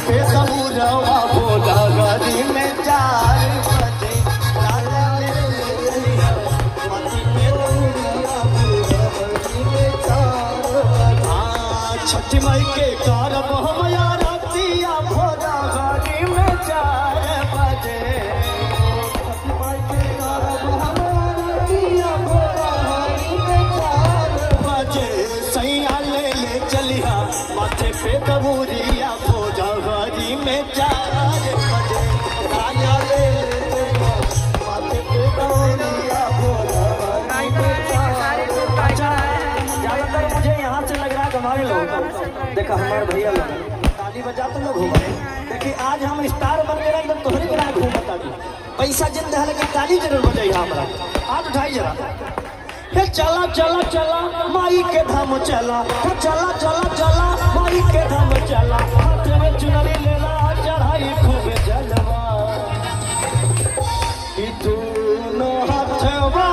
पे सबूरवा बोला गरी में 4 बजे छठी माई के कारब हम यारतिया भोला गरी में 4 बजे छठी माई के कारब हम यारतिया भोला गरी में 4 बजे सैया ले चलिया माथे पे दबूरिया भोला गरी में 4 बजे सैया ले चलिया माथे पे दबूरिया भोला गरी में 4 बजे। ज्यादातर मुझे यहाँ से लग रहा है हमारे लोग देखा हमारे भैया लोग ताली बजाते लोग घूम रहे। देखिए आज हम स्टार बन गए एकदम तोहरे के घूम बता दी पैसा जिंद है लेकिन ताली जरूर बजाई हमारा हाथ उठाई जरा हे चला चला चला माई के धाम चला हे चला चला चला माई के धाम चला हाथ में चुनरी लेला चढ़ाई खूब जलवा ई दोनों हाथवा